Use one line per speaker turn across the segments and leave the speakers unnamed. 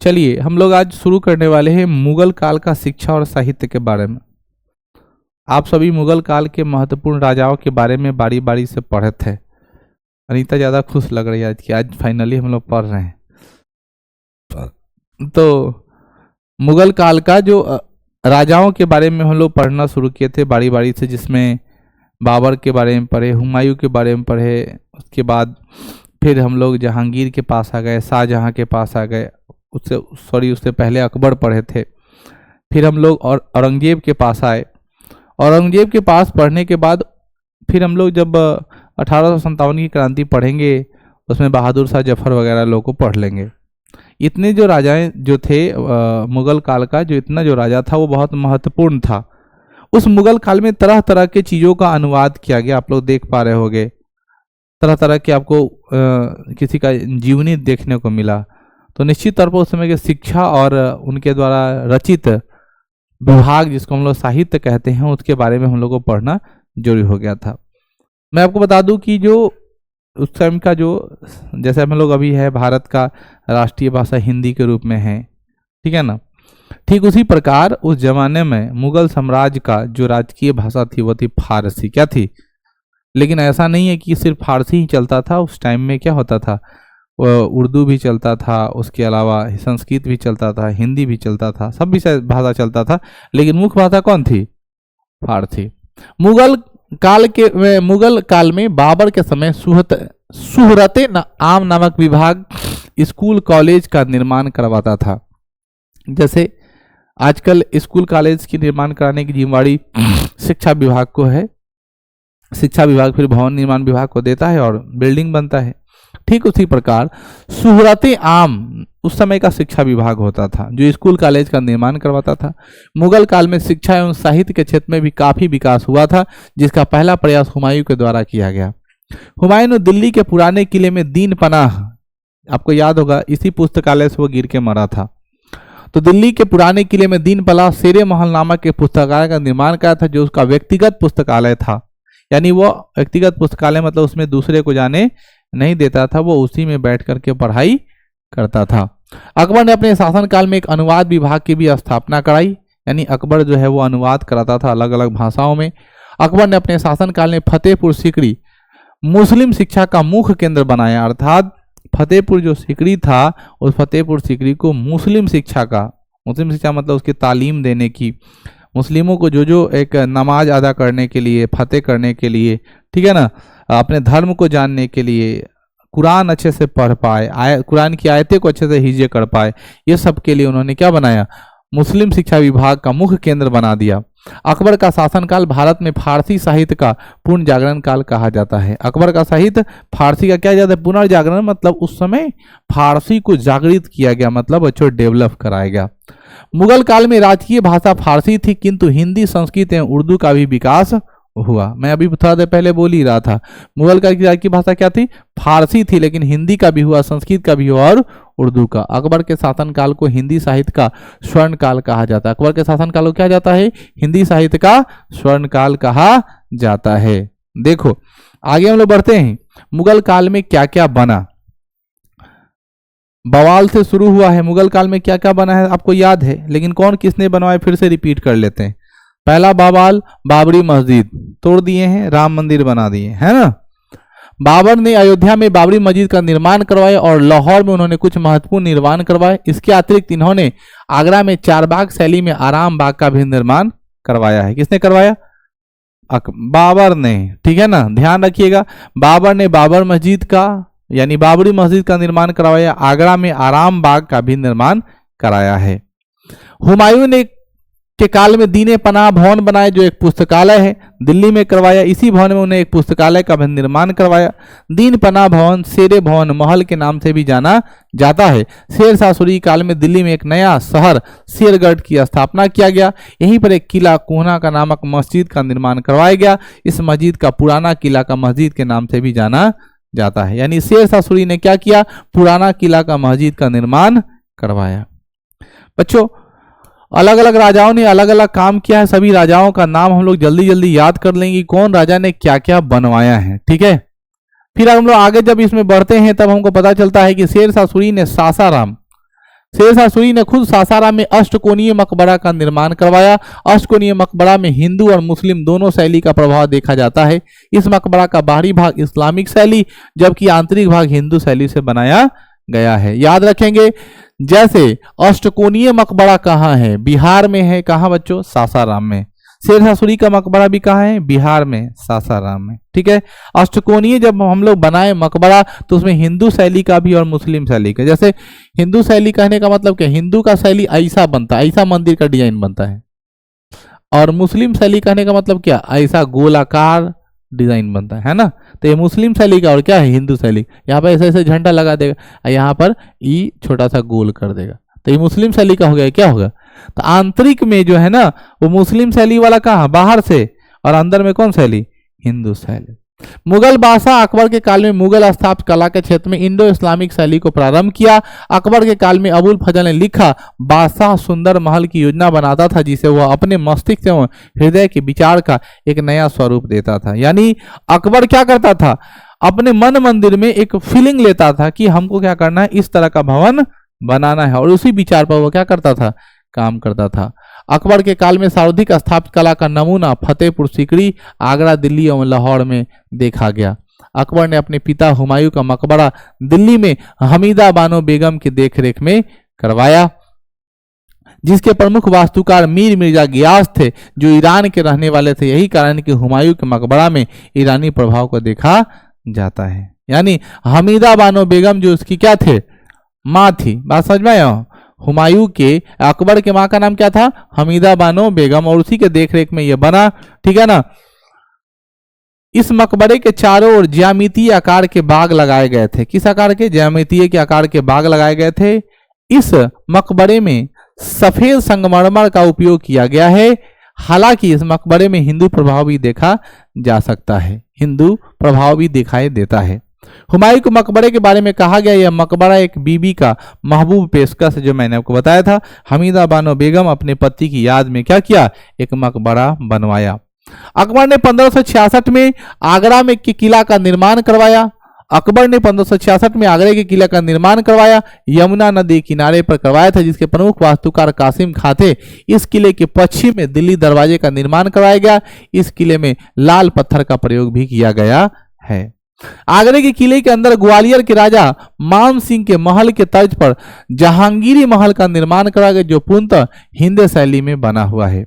चलिए हम लोग आज शुरू करने वाले हैं मुगल काल का शिक्षा और साहित्य के बारे में। आप सभी मुगल काल के महत्वपूर्ण राजाओं के बारे में बारी बारी से पढ़े थे। अनीता ज़्यादा खुश लग रही है आज कि आज फाइनली हम लोग पढ़ रहे हैं। तो मुगल काल का जो राजाओं के बारे में हम लोग पढ़ना शुरू किए थे बारी बारी से, जिसमें बाबर के बारे में पढ़े, हुमायूं के बारे में पढ़े, उसके बाद फिर हम लोग जहांगीर के पास आ गए, शाहजहां के पास आ गए, उससे पहले अकबर पढ़े थे। फिर हम लोग और औरंगजेब के पास आए। औरंगजेब के पास पढ़ने के बाद फिर हम लोग जब 1857 की क्रांति पढ़ेंगे उसमें बहादुर शाह जफर वगैरह लोग को पढ़ लेंगे। इतने जो राजाएं जो थे मुगल काल का जो राजा था वो बहुत महत्वपूर्ण था। उस मुगल काल में तरह तरह के चीज़ों का अनुवाद किया गया। आप लोग देख पा रहे होंगे तरह तरह के आपको किसी का जीवनी देखने को मिला। तो निश्चित तौर पर उस समय की शिक्षा और उनके द्वारा रचित विभाग जिसको हम लोग साहित्य कहते हैं उसके बारे में हम लोग को पढ़ना जरूरी हो गया था। मैं आपको बता दूं कि जो उस टाइम का जो जैसे हम लोग अभी है भारत का राष्ट्रीय भाषा हिंदी के रूप में है, ठीक है ना, ठीक उसी प्रकार उस जमाने में मुगल साम्राज्य का जो राजकीय भाषा थी वो थी फारसी। क्या थी? लेकिन ऐसा नहीं है कि सिर्फ फारसी ही चलता था। उस टाइम में क्या होता था, उर्दू भी चलता था, उसके अलावा संस्कृत भी चलता था, हिंदी भी चलता था, सब भी भाषा चलता था, लेकिन मुख्य भाषा कौन थी? फारसी। मुगल काल में बाबर के समय सुहरते आम नामक विभाग स्कूल कॉलेज का निर्माण करवाता था। जैसे आजकल स्कूल कॉलेज की निर्माण कराने की जिम्मेवारी शिक्षा विभाग को है। शिक्षा विभाग फिर भवन निर्माण विभाग को देता है और बिल्डिंग बनता है। ठीक उसी प्रकार सुहरते आम उस समय का शिक्षा विभाग होता था जो स्कूल कॉलेज का निर्माण करवाता था। मुगल काल में शिक्षा एवं साहित्य के क्षेत्र में भी काफी विकास हुआ था, जिसका पहला प्रयास हुमायूं के द्वारा किया गया। हुमायूं ने दिल्ली के पुराने किले में दीन पनाह, आपको याद होगा इसी पुस्तकालय से वो गिर के मरा था, तो दिल्ली के पुराने किले में दीन पनाह शेरे महल नामक एक पुस्तकालय का निर्माण किया था, जो उसका व्यक्तिगत पुस्तकालय था। यानी वो व्यक्तिगत पुस्तकालय मतलब उसमें दूसरे को जाने नहीं देता था, वो उसी में बैठ करके पढ़ाई करता था। अकबर ने अपने शासनकाल में एक अनुवाद विभाग की भी स्थापना कराई। यानी अकबर जो है वो अनुवाद कराता था अलग अलग भाषाओं में। अकबर ने अपने शासनकाल में फतेहपुर सीकरी मुस्लिम शिक्षा का मुख्य केंद्र बनाया, अर्थात फतेहपुर जो सीकरी था उस फतेहपुर सीकरी को मुस्लिम शिक्षा मतलब उसकी तालीम देने की, मुस्लिमों को जो एक नमाज अदा करने के लिए, फतेह करने के लिए, ठीक है ना, अपने धर्म को जानने के लिए, कुरान अच्छे से पढ़ पाए, कुरान की आयतें को अच्छे से हिज्जे कर पाए, ये सब के लिए उन्होंने क्या बनाया? मुस्लिम शिक्षा विभाग का मुख्य केंद्र बना दिया। अकबर का शासनकाल भारत में फारसी साहित्य का पुनर्जागरण काल कहा जाता है। अकबर का साहित्य फारसी का क्या जाता है? पुनर्जागरण मतलब उस समय फारसी को जागृत किया गया, मतलब अच्छे डेवलप कराया गया। मुगल काल में राजकीय भाषा फारसी थी, किंतु हिंदी, संस्कृत एवं उर्दू का भी विकास हुआ। मैं अभी थोड़ा देर पहले बोल ही रहा था, मुगल काल की राजकीय भाषा क्या थी? फारसी थी, लेकिन हिंदी का भी हुआ, संस्कृत का भी हुआ और उर्दू का। अकबर के शासनकाल को हिंदी साहित्य का स्वर्ण काल कहा जाता है। अकबर के शासनकाल को क्या जाता है? हिंदी साहित्य का स्वर्ण काल कहा जाता है। देखो आगे हम लोग बढ़ते हैं। मुगल काल में क्या क्या बना? बवाल से शुरू हुआ है। मुगल काल में क्या क्या बना है आपको याद है, लेकिन कौन किसने बनवाया फिर से रिपीट कर लेते हैं। पहला बवाल, बाबरी मस्जिद तोड़ दिए हैं, राम मंदिर बना दिए, है ना। बाबर ने अयोध्या में बाबरी मस्जिद का निर्माण करवाया और लाहौर में उन्होंने कुछ महत्वपूर्ण निर्माण करवाए। इसके अतिरिक्त इन्होंने आगरा में चारबाग शैली में आराम बाग का भी निर्माण करवाया है। किसने करवाया? बाबर ने, ठीक है ना, ध्यान रखिएगा। बाबर ने बाबर मस्जिद का यानी बाबरी मस्जिद का निर्माण करवाया, आगरा में आराम बाग का भी निर्माण कराया है। हुमायूं ने के काल में दीने पनाह भवन बनाए, जो एक पुस्तकालय है, दिल्ली में करवाया। इसी भवन में उन्हें एक पुस्तकालय का भी निर्माण करवाया। दीन पनाह भवन शेरे भवन महल के नाम से भी जाना जाता है। शेर शाह सूरी काल में दिल्ली में एक नया शहर शेरगढ़ की स्थापना किया गया। यहीं पर एक किला कोहना का नामक मस्जिद का निर्माण करवाया गया। इस मस्जिद का पुराना किला का मस्जिद के नाम से भी जाना जाता है। यानी शेर शाह सूरी ने क्या किया? पुराना किला का मस्जिद का निर्माण करवाया। बच्चों अलग अलग राजाओं ने अलग अलग काम किया है। सभी राजाओं का नाम हम लोग जल्दी जल्दी याद कर लेंगे, कौन राजा ने क्या क्या बनवाया है, ठीक है। फिर हम लोग आगे जब इसमें बढ़ते हैं तब हमको पता चलता है कि शेर शाह सूरी ने सासाराम शेरशाह सूरी ने खुद सासाराम में अष्टकोणीय मकबरा का निर्माण करवाया। अष्टकोणीय मकबरा में हिंदू और मुस्लिम दोनों शैली का प्रभाव देखा जाता है। इस मकबरा का बाहरी भाग इस्लामिक शैली जबकि आंतरिक भाग हिंदू शैली से बनाया गया है। याद रखेंगे, जैसे अष्टकोणीय मकबरा कहाँ है? बिहार में है। कहाँ बच्चों? सासाराम में। शेरशाह सूरी का मकबरा भी कहाँ है? बिहार में, सासाराम में। ठीक है। अष्टकोणीय जब हम लोग बनाए मकबरा तो उसमें हिंदू शैली का भी और मुस्लिम शैली का। जैसे हिंदू शैली कहने का मतलब क्या? हिंदू का शैली ऐसा बनता है, ऐसा मंदिर का डिजाइन बनता है। और मुस्लिम शैली कहने का मतलब क्या? ऐसा गोलाकार डिजाइन बनता है ना। तो ये मुस्लिम शैली का और क्या है? हिंदू शैली। यहाँ पर ऐसे ऐसे झंडा लगा देगा और यहाँ पर ई छोटा सा गोल कर देगा, तो ये मुस्लिम शैली का हो गया। क्या होगा? तो आंतरिक में जो है ना वो मुस्लिम शैली वाला कहाँ? बाहर से। और अंदर में कौन शैली? हिंदू शैली। मुगल बादशाह अकबर के काल में मुगल स्थापत्य कला के क्षेत्र में इंडो इस्लामिक शैली को प्रारंभ किया। अकबर के काल में अबुल फजल ने लिखा, बादशाह सुंदर महल की योजना बनाता था जिसे वह अपने मस्तिष्क एवं हृदय के विचार का एक नया स्वरूप देता था। यानी अकबर क्या करता था? अपने मन मंदिर में एक फीलिंग लेता था कि हमको क्या करना है, इस तरह का भवन बनाना है, और उसी विचार पर वो क्या करता था? काम करता था। अकबर के काल में सर्वाधिक स्थापत्य कला का नमूना फतेहपुर सीकरी, आगरा, दिल्ली एवं लाहौर में देखा गया। अकबर ने अपने पिता हुमायूं का मकबरा दिल्ली में हमीदा बानो बेगम की देखरेख में करवाया, जिसके प्रमुख वास्तुकार मीर मिर्जा गियास थे जो ईरान के रहने वाले थे। यही कारण है कि हुमायूं के मकबरा में ईरानी प्रभाव को देखा जाता है। यानी हमीदा बानो बेगम जो उसकी क्या थे? माँ थी। बात समझ में आया? हुमायूं के, अकबर के माँ का नाम क्या था? हमीदा बानो बेगम, और उसी के देखरेख में यह बना। ठीक है ना। इस मकबरे के चारों ओर ज्यामितीय आकार के बाग लगाए गए थे। किस आकार के? ज्यामितीय के आकार के बाग लगाए गए थे। इस मकबरे में सफेद संगमरमर का उपयोग किया गया है। हालांकि इस मकबरे में हिंदू प्रभाव भी देखा जा सकता है, हिंदू प्रभाव भी दिखाई देता है। हुमायूं के मकबरे के बारे में कहा गया, यह मकबरा एक बीबी का महबूब पेशकश, जो मैंने आपको बताया था। हमीदा बानो बेगम अपने पति की याद में क्या किया? एक मकबरा बनवाया। अकबर ने 1566 में आगरा में किला का निर्माण करवाया। अकबर ने 1566 में आगरा के किला का निर्माण करवाया। यमुना नदी किनारे पर करवाया था, जिसके प्रमुख वास्तुकार कासिम खां थे। इस किले के पश्चिम में दिल्ली दरवाजे का निर्माण करवाया गया। इस किले में लाल पत्थर का प्रयोग भी किया गया है। आगरे के किले के अंदर ग्वालियर के राजा मान सिंह के महल के तर्ज पर जहांगीरी महल का निर्माण करा गया, जो पूर्णतः हिंद शैली में बना हुआ है।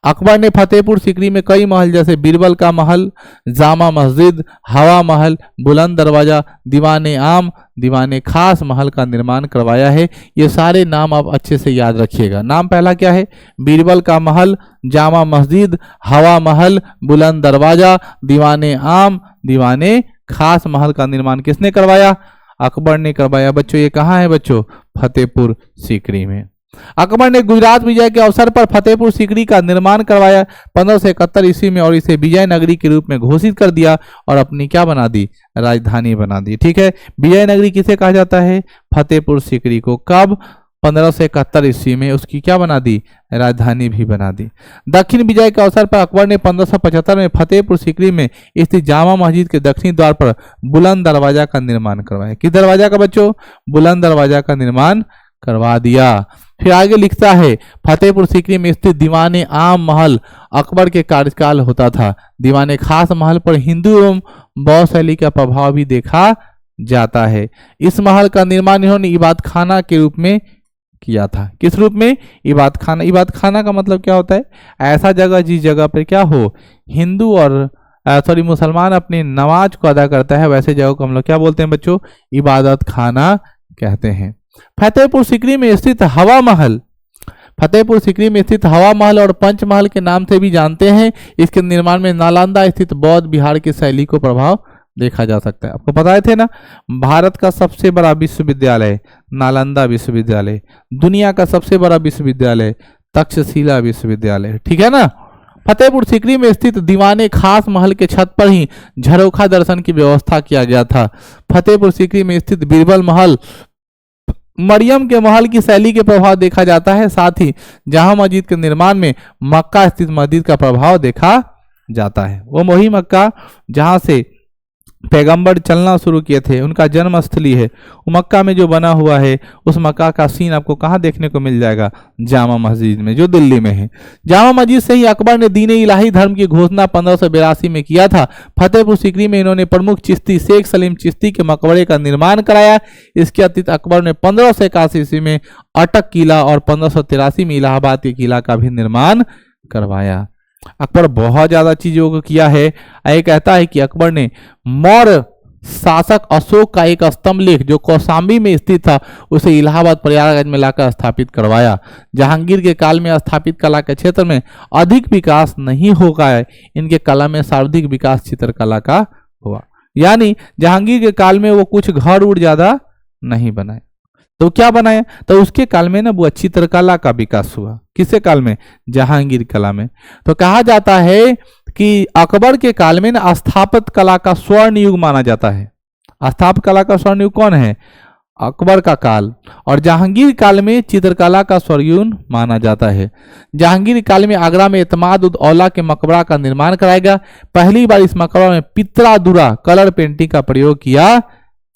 अकबर ने फतेहपुर सीकरी में कई महल जैसे बीरबल का महल, जामा मस्जिद, हवा महल, बुलंद दरवाजा, दीवाने आम, दीवाने खास महल का निर्माण करवाया है। ये सारे नाम आप अच्छे से याद रखिएगा। नाम पहला क्या है? बीरबल का महल, जामा मस्जिद, हवा महल, बुलंद दरवाजा, दीवाने आम, दीवाने खास महल का निर्माण किसने करवाया? अकबर ने करवाया। बच्चों ये कहाँ है बच्चों? फतेहपुर सीकरी में। अकबर ने गुजरात विजय के अवसर पर फतेहपुर सीकरी का निर्माण करवाया 1571 ईस्वी में, और इसे विजय नगरी के रूप में घोषित कर दिया और अपनी क्या बना दी? राजधानी बना दी। ठीक है। विजय नगरी किसे कहा जाता है? फतेहपुर सीकरी को। कब? 1571 ईस्वी में उसकी क्या बना दी? राजधानी भी बना दी। दक्षिण विजय के अवसर पर अकबर ने 1575 में फतेहपुर सीकरी में स्थित जामा मस्जिद के दक्षिणी द्वार पर बुलंद दरवाजा का निर्माण करवाया। किस दरवाजा का बच्चों? बुलंद दरवाजा का निर्माण करवा दिया। फिर आगे लिखता है, फतेहपुर सीकरी में स्थित दीवाने आम महल अकबर के कार्यकाल होता था। दीवाने खास महल पर हिंदू एवं बौद्ध शैली का प्रभाव भी देखा जाता है। इस महल का निर्माण इन्होंने इबादत खाना के रूप में किया था। किस रूप में? इबादत खाना। इबादत खाना का मतलब क्या होता है? ऐसा जगह जिस जगह पर क्या हो, हिंदू और मुसलमान अपनी नमाज को अदा करता है, वैसे जगह को हम लोग क्या बोलते हैं बच्चों? इबादत खाना कहते हैं। फतेहपुर सीकरी में स्थित हवा महल, फतेहपुर सीकरी में स्थित हवा महल और पंचमहल के नाम से भी जानते हैं। इसके निर्माण में नालंदा स्थित बौद्ध विहार की शैली को प्रभाव देखा जा सकता है। आपको पता थे ना, भारत का सबसे बड़ा विश्वविद्यालय नालंदा विश्वविद्यालय, दुनिया का सबसे बड़ा विश्वविद्यालय तक्षशिला विश्वविद्यालय। ठीक है ना। फतेहपुर सीकरी में स्थित दीवाने खास महल के छत पर ही झरोखा दर्शन की व्यवस्था किया गया था। फतेहपुर सीकरी में स्थित बीरबल महल मरियम के महल की शैली के प्रभाव देखा जाता है। साथ ही जामा मस्जिद के निर्माण में मक्का स्थित मस्जिद का प्रभाव देखा जाता है। वो वही मक्का जहां से पैगंबर चलना शुरू किए थे, उनका जन्म स्थली है, वो मक्का में जो बना हुआ है, उस मक्का का सीन आपको कहाँ देखने को मिल जाएगा? जामा मस्जिद में, जो दिल्ली में है। जामा मस्जिद से ही अकबर ने दीन इलाही धर्म की घोषणा 1582 में किया था। फतेहपुर सीकरी में इन्होंने प्रमुख चिश्ती शेख सलीम चिश्ती के मकबरे का निर्माण कराया। इसके अतिरिक्त अकबर ने 1581 ईस्वी में अटक किला और 1583 में इलाहाबाद के किला का भी निर्माण करवाया। अकबर बहुत ज्यादा चीजों को किया है। ये कहता है कि अकबर ने मौर्य शासक अशोक का एक स्तंभ लेख जो कौशाम्बी में स्थित था, उसे इलाहाबाद प्रयागराज में लाकर स्थापित करवाया। जहांगीर के काल में स्थापित कला के क्षेत्र में अधिक विकास नहीं होगा है, इनके कला में सर्वाधिक विकास चित्रकला का हुआ। यानी जहांगीर के काल में वो कुछ घर उड़ ज्यादा नहीं बनाए, तो क्या बनाया? तो उसके काल में ना वो चित्रकला का विकास हुआ। किसके काल में? जहांगीर कला में। तो कहा जाता है कि अकबर के काल में ना स्थापत्य कला का स्वर्ण युग माना जाता है। स्थापत्य कला का स्वर्ण युग कौन है? अकबर का काल। और जहांगीर काल में चित्रकला का स्वर्ण युग माना जाता है। जहांगीर काल में आगरा में एतमाद उद औला के मकबरा का निर्माण कराया गया। पहली बार इस मकबरा में पितरादुरा कलर पेंटिंग का प्रयोग किया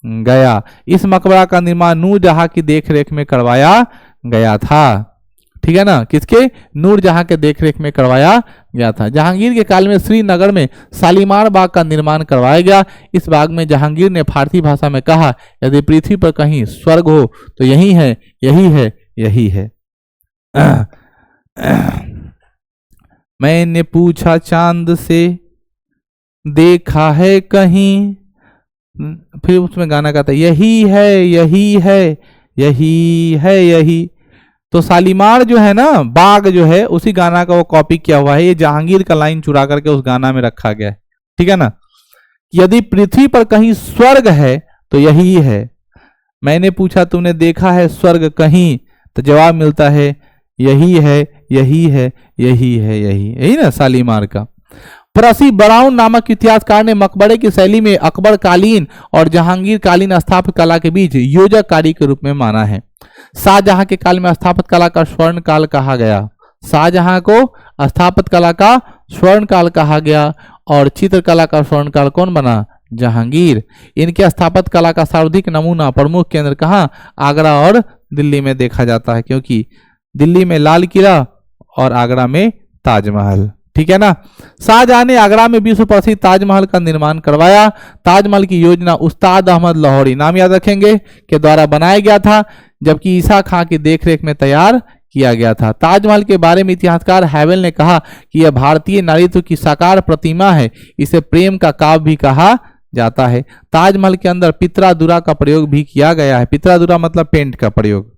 गया। इस मकबरा का निर्माण नूरजहां की देखरेख में करवाया गया था। ठीक है ना? किसके? नूरजहां के देखरेख में करवाया गया था। जहांगीर के काल में श्रीनगर में शालीमार बाग का निर्माण करवाया गया। इस बाग में जहांगीर ने फारसी भाषा में कहा, यदि पृथ्वी पर कहीं स्वर्ग हो तो यही है, यही है, यही है। मैंने पूछा चांद से, देखा है कहीं, फिर उसमें गाना गाता है, यही है, यही है, यही है, यही। तो शालीमार जो है ना बाग जो है, उसी गाना का वो कॉपी किया हुआ है। ये जहांगीर का लाइन चुरा करके उस गाना में रखा गया है। ठीक है ना? यदि पृथ्वी पर कहीं स्वर्ग है तो यही है। मैंने पूछा तूने देखा है स्वर्ग कहीं, तो जवाब मिलता है यही है, यही है, यही है, यही ना शालीमार का। प्रसिद्ध ब्राउन नामक इतिहासकार ने मकबरे की शैली में अकबर कालीन और जहांगीर कालीन स्थापत्य कला के बीच योजक कार्य के रूप में माना है। शाहजहां के काल में स्थापत्य कला का स्वर्ण काल कहा गया। शाहजहां को स्थापत्य कला का स्वर्ण काल कहा गया और चित्रकला का स्वर्ण काल कौन बना? जहांगीर। इनके स्थापत्य कला का सर्वाधिक नमूना प्रमुख केंद्र कहाँ? आगरा और दिल्ली में देखा जाता है, क्योंकि दिल्ली में लाल किला और आगरा में ताजमहल। ठीक है ना? शाहजहां ने आगरा में विश्व प्रसिद्ध ताजमहल का निर्माण करवाया। ताजमहल की योजना उस्ताद अहमद लाहौरी, नाम याद रखेंगे, के द्वारा बनाया गया था, जबकि ईसा खां की देखरेख में तैयार किया गया था। ताजमहल के बारे में इतिहासकार हैवेल ने कहा कि यह भारतीय नारीत्व की साकार प्रतिमा है, इसे प्रेम का काव्य भी कहा जाता है। ताजमहल के अंदर पितरादुरा का प्रयोग भी किया गया है। पितरादुरा मतलब पेंट का प्रयोग।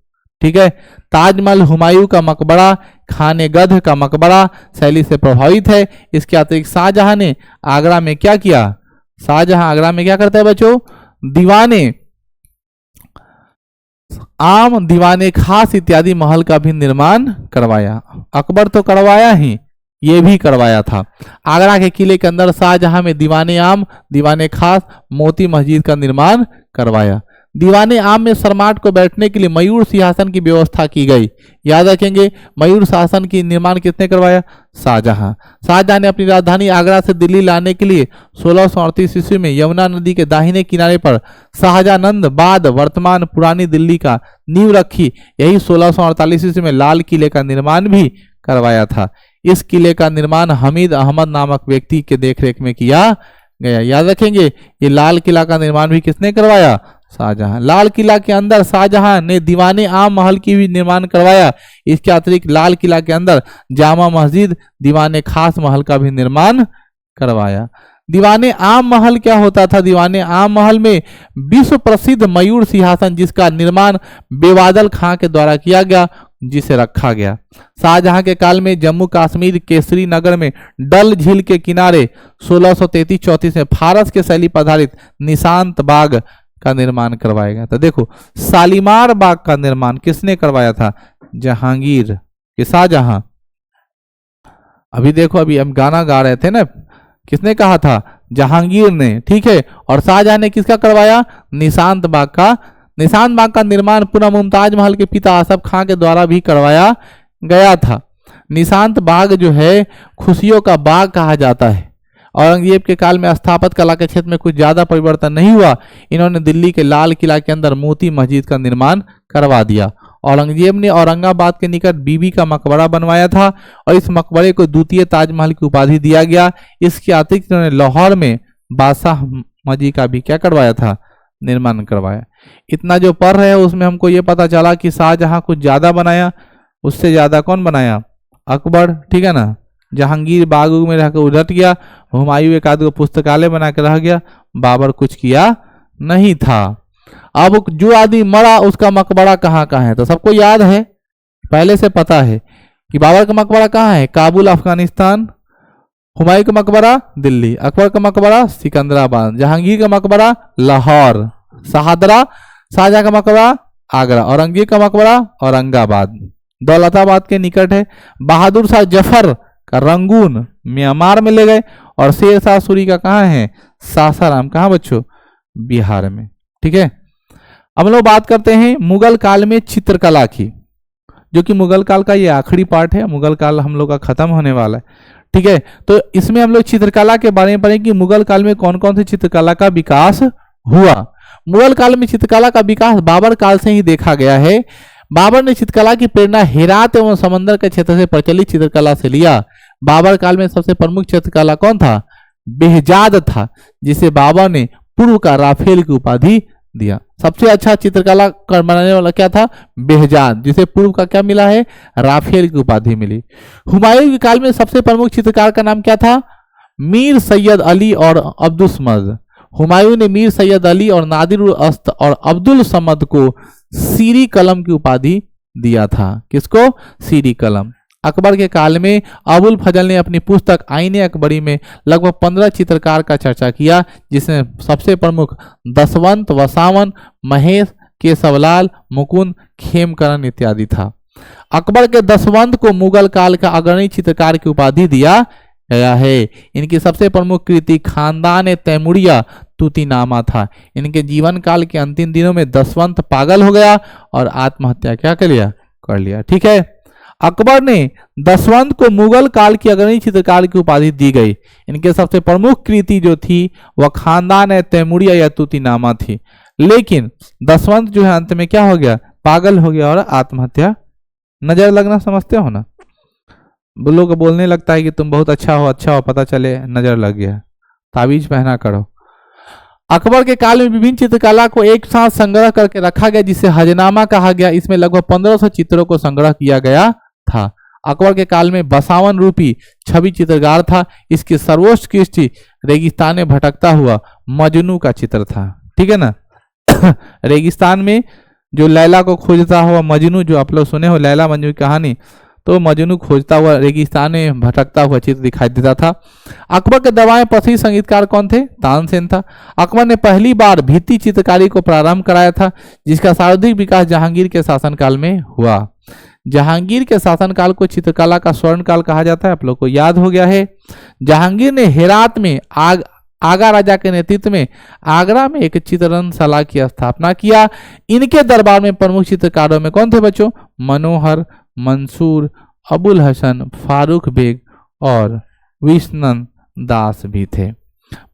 ठीक है? ताजमहल हुमायूं का मकबरा, खाने गध का मकबरा शैली से प्रभावित है। इसके अतिरिक्त शाहजहां ने आगरा में क्या किया? शाहजहां आगरा में क्या करता है बच्चों? दीवाने आम, दीवाने खास इत्यादि महल का भी निर्माण करवाया। अकबर तो करवाया ही, ये भी करवाया था। आगरा के किले के अंदर शाहजहां में दीवाने आम, दीवाने खास, मोती मस्जिद का निर्माण करवाया। दीवाने आम में सम्राट को बैठने के लिए मयूर सिंहासन की व्यवस्था की गई। याद रखेंगे, मयूर शासन की निर्माण किसने करवाया? शाहजहां। शाहजहां ने अपनी राजधानी आगरा से दिल्ली लाने के लिए 1638 ईस्वी में यमुना नदी के दाहिने किनारे पर शाहजहानंद बाद वर्तमान पुरानी दिल्ली का नींव रखी। यही 1648 ईस्वी में लाल किले का निर्माण भी करवाया था। इस किले का निर्माण हमीद अहमद नामक व्यक्ति के देखरेख में किया गया। याद रखेंगे, ये लाल किला का निर्माण भी किसने करवाया? शाहजहां। लाल किला के अंदर शाहजहां ने दीवाने आम महल की भी निर्माण करवाया। इसके अतिरिक्त लाल किला के अंदर जामा मस्जिद, दीवाने खास महल का भी निर्माण करवाया। दीवाने आम महल क्या होता था? दीवाने आम महल में विश्व प्रसिद्ध मयूर सिंहासन, जिसका निर्माण बेवादल खां के द्वारा किया गया, जिसे रखा गया। शाहजहां के काल में जम्मू कश्मीर के श्रीनगर में डल झील के किनारे 1633-34 में फारस के शैली पर आधारित निशांत बाग का निर्माण करवाया गया था। देखो, शालीमार बाग का निर्माण किसने करवाया था? जहांगीर के शाहजहां। अभी देखो, अभी हम गाना गा रहे थे ना, किसने कहा था? जहांगीर ने। ठीक है? और शाहजहां ने किसका करवाया? निशांत बाग का। निशांत बाग का निर्माण पुनः मुमताज महल के पिता आसफ खां के द्वारा भी करवाया गया था। निशांत बाग जो है खुशियों का बाग कहा जाता है औरंगजेब के काल में स्थापत्य कला के क्षेत्र में कुछ ज्यादा परिवर्तन नहीं हुआ। इन्होंने दिल्ली के लाल किला के अंदर मोती मस्जिद का निर्माण करवा दिया। औरंगजेब ने औरंगाबाद के निकट बीबी का मकबरा बनवाया था और इस मकबरे को द्वितीय ताजमहल की उपाधि दिया गया। इसके अतिरिक्त इन्होंने लाहौर में बादशाह मस्जिद का भी क्या करवाया था, निर्माण करवाया। इतना जो पढ़ रहे हैं उसमें हमको ये पता चला कि शाहजहां कुछ ज्यादा बनाया, उससे ज्यादा कौन बनाया, अकबर, ठीक है ना। जहांगीर बाग में रहकर उलट गया, हुमायूं एक आध पुस्तकालय बना के रह गया, बाबर कुछ किया नहीं था। अब जो आदमी मरा उसका मकबरा कहाँ कहाँ है, तो सबको याद है, पहले से पता है कि बाबर का मकबरा कहाँ है, काबुल अफगानिस्तान, हुमायूं का मकबरा दिल्ली, अकबर का मकबरा सिकंदराबाद, जहांगीर का मकबरा लाहौर, शाहजहां का मकबरा आगरा, औरंगजेब का मकबरा औरंगाबाद, दौलताबाद के निकट है। बहादुर शाह जफर का रंगून म्यांमार में ले गए और शेर शाह सूरी का कहाँ है, सासाराम, कहाँ बच्चों, बिहार में, ठीक है। अब लोग बात करते हैं मुगल काल में चित्रकला की, जो कि मुगल काल का ये आखिरी पार्ट है, मुगल काल हम लोग का खत्म होने वाला है, ठीक है। तो इसमें हम लोग चित्रकला के बारे में पढ़ेंगे कि मुगल काल में कौन कौन सी चित्रकला का विकास हुआ। मुगल काल में चित्रकला का विकास बाबर काल से ही देखा गया है। बाबर ने चित्रकला की प्रेरणा हेरात एवं समंदर के क्षेत्र से प्रचलित चित्रकला से लिया। बाबर काल में सबसे प्रमुख चित्रकला कौन था, बेहजाद था, जिसे बाबर ने पूर्व का राफेल की उपाधि दिया। सबसे अच्छा चित्रकला बनाने वाला क्या था, बेहजाद, जिसे पूर्व का क्या मिला है, राफेल की उपाधि मिली। हुमायूं के काल में सबसे प्रमुख चित्रकार का नाम क्या था, मीर सैयद अली और अब्दुल समद। हुमायूं ने मीर सैयद अली और नादिर उल अस्त और अब्दुल समद को सीरी कलम की उपाधि दिया था। किसको, सीरी कलम। अकबर के काल में अबुल फजल ने अपनी पुस्तक आईने अकबरी में लगभग 15 चित्रकार का चर्चा किया, जिसमें सबसे प्रमुख दसवंत, वसावन, महेश, केशवलाल, मुकुंद, खेमकरण इत्यादि था। अकबर के दसवंत को मुगल काल का अग्रणी चित्रकार की उपाधि दिया गया है। इनकी सबसे प्रमुख कृति खानदान तैमूरिया तूतीनामा था। इनके जीवन काल के अंतिम दिनों में दसवंत पागल हो गया और आत्महत्या क्या कर लिया, ठीक है। अकबर ने दसवंत को मुगल काल की अग्रणी चित्रकार की उपाधि दी गई। इनके सबसे प्रमुख कृति जो थी वह खानदान तैमूरिया या तूतीनामा थी। लेकिन दसवंत जो है अंत में क्या हो गया, पागल हो गया और आत्महत्या। नजर लगना समझते हो ना, लोग को बोलने लगता है कि तुम बहुत अच्छा हो, पता चले नजर लग गया, ताबीज पहना करो। अकबर के काल में विभिन्न चित्रकला को एक साथ संग्रह करके रखा गया, जिसे हजनामा कहा गया। इसमें लगभग 1500 चित्रों को संग्रह किया गया था। अकबर के काल में बसावन रूपी छवि चित्रकार था। इसकी सर्वोच्च कृष्टि रेगिस्तान में भटकता हुआ मजनू का चित्र था, ठीक है ना। रेगिस्तान में जो लैला को खोजता हुआ मजनू, जो आप लोग सुने हो लैला मजनू की कहानी, तो मजनू खोजता हुआ रेगिस्तान में भटकता हुआ चित्र दिखाई देता था। अकबर के दरबार प्रसिद्ध संगीतकार कौन थे, तानसेन था। अकबर ने पहली बार भित्ति चित्रकारी को प्रारंभ कराया था, जिसका सर्वाधिक विकास जहांगीर के शासनकाल में हुआ। जहांगीर के शासनकाल को चित्रकला का स्वर्ण काल कहा जाता है, आप लोग को याद हो गया है। जहांगीर ने हेरात में आगा राजा के नेतृत्व में आगरा में एक चित्ररंगशाला की स्थापना किया। इनके दरबार में प्रमुख चित्रकारों में कौन थे बच्चों, मनोहर, मंसूर, अबुल हसन, फारूक बेग और विष्णन दास भी थे।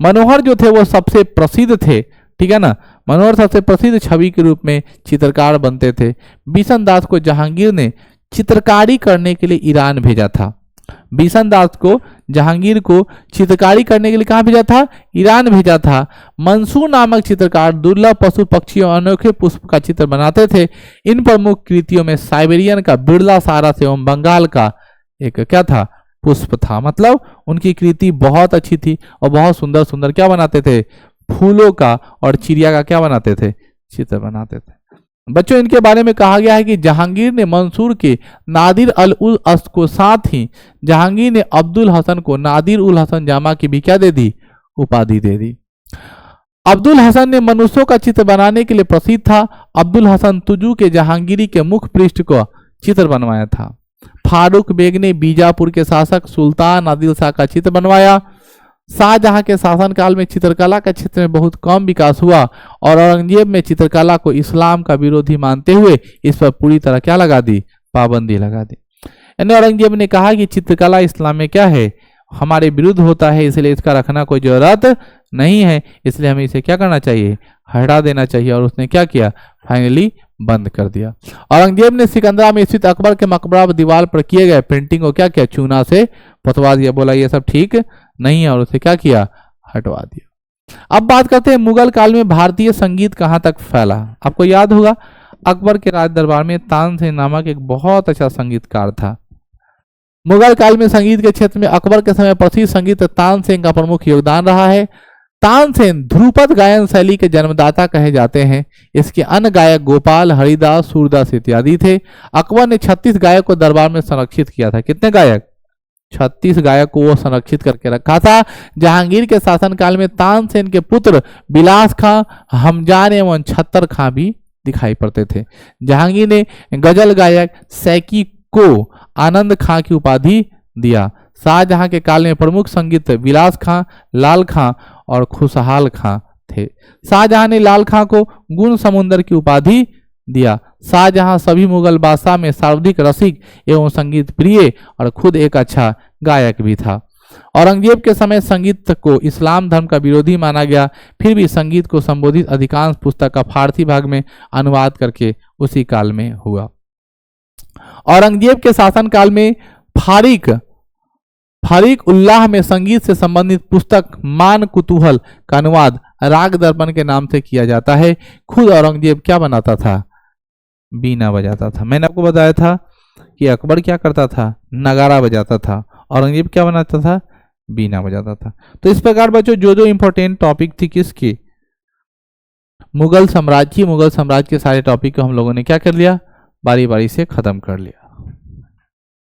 मनोहर जो थे वो सबसे प्रसिद्ध थे, ठीक है ना। मनोहर सबसे प्रसिद्ध छवि के रूप में चित्रकार बनते थे। विष्णन दास को जहांगीर ने चित्रकारी करने के लिए ईरान भेजा था। विष्णन दास को जहांगीर को चित्रकारी करने के लिए कहाँ भेजा था, ईरान भेजा था। मंसूर नामक चित्रकार दुर्लभ पशु पक्षी और अनोखे पुष्प का चित्र बनाते थे। इन प्रमुख कृतियों में साइबेरियन का बिरला सारस एवं बंगाल का एक क्या था, पुष्प था। मतलब उनकी कृति बहुत अच्छी थी और बहुत सुंदर सुंदर क्या बनाते थे, फूलों का और चिड़िया का क्या बनाते थे, चित्र बनाते थे। बच्चों इनके बारे में कहा गया है कि जहांगीर ने मंसूर के नादिर अल उल अस्त को, साथ ही जहांगीर ने अब्दुल हसन को नादिर उल हसन जामा की भी क्या दे दी, उपाधि दे दी। अब्दुल हसन ने मनुष्यों का चित्र बनाने के लिए प्रसिद्ध था। अब्दुल हसन तुजू के जहांगीरी के मुख पृष्ठ को चित्र बनवाया था। फारूक बेग ने बीजापुर के शासक सुल्तान आदिल शाह का चित्र बनवाया। शाहजहां के शासनकाल में चित्रकला के क्षेत्र में बहुत कम विकास हुआ और औरंगजेब में चित्रकला को इस्लाम का विरोधी मानते हुए इस पर पूरी तरह क्या लगा दी, पाबंदी लगा दी। यानी औरंगजेब ने कहा कि चित्रकला इस्लाम में क्या है, हमारे विरुद्ध होता है, इसलिए इसका रखना कोई जरूरत नहीं है, इसलिए हमें इसे क्या करना चाहिए, हटा देना चाहिए। और उसने क्या किया, फाइनली बंद कर दिया। औरंगजेब ने सिकंदरा में स्थित अकबर के मकबरा पर दीवार पर किए गए पेंटिंग को क्या किया, चूना से पुतवा दिया, बोला ये सब ठीक नहीं है, और उसे क्या किया, हटवा दिया। अब बात करते हैं मुगल काल में भारतीय संगीत कहां तक फैला। आपको याद होगा अकबर के राज दरबार में तानसेन नामक एक बहुत अच्छा संगीतकार था। मुगल काल में संगीत के क्षेत्र में अकबर के समय प्रसिद्ध संगीत तानसेन का प्रमुख योगदान रहा है। तानसेन ध्रुपद गायन शैली के जन्मदाता कहे जाते हैं। इसके अन्य गायक गोपाल, हरिदास, सूरदास इत्यादि थे। अकबर ने 36 गायक को दरबार में संरक्षित किया था। कितने गायक, 36 गायक को वो संरक्षित करके रखा था। जहांगीर के शासनकाल में तानसेन के पुत्र बिलास खां, हमजान एवं छत्तर खां भी दिखाई पड़ते थे। जहांगीर ने गजल गायक सैकी को आनंद खां की उपाधि दिया। शाहजहां के काल में प्रमुख संगीत बिलास खां, लाल खां और खुशहाल खां थे। शाहजहां ने लाल खां को गुण समुंदर की उपाधि दिया। शाहजहां सभी मुगल बादशाह में सर्वाधिक रसिक एवं संगीत प्रिय और खुद एक अच्छा गायक भी था। औरंगजेब के समय संगीत को इस्लाम धर्म का विरोधी माना गया, फिर भी संगीत को संबोधित अधिकांश पुस्तक का फारसी भाग में अनुवाद करके उसी काल में हुआ। औरंगजेब के शासनकाल में फारिक उल्लाह में संगीत से संबंधित पुस्तक मान कुतूहल का अनुवाद राग दर्पण के नाम से किया जाता है। खुद औरंगजेब क्या बनाता था, बीना बजाता था। मैंने आपको बताया था कि अकबर क्या करता था, नगारा बजाता था, औरंगजेब क्या बनाता था, बीना बजाता था। तो इस प्रकार बच्चों जो जो इंपॉर्टेंट टॉपिक थी किसकी, मुगल साम्राज्य के सारे टॉपिक को हम लोगों ने क्या कर लिया, बारी बारी से खत्म कर लिया।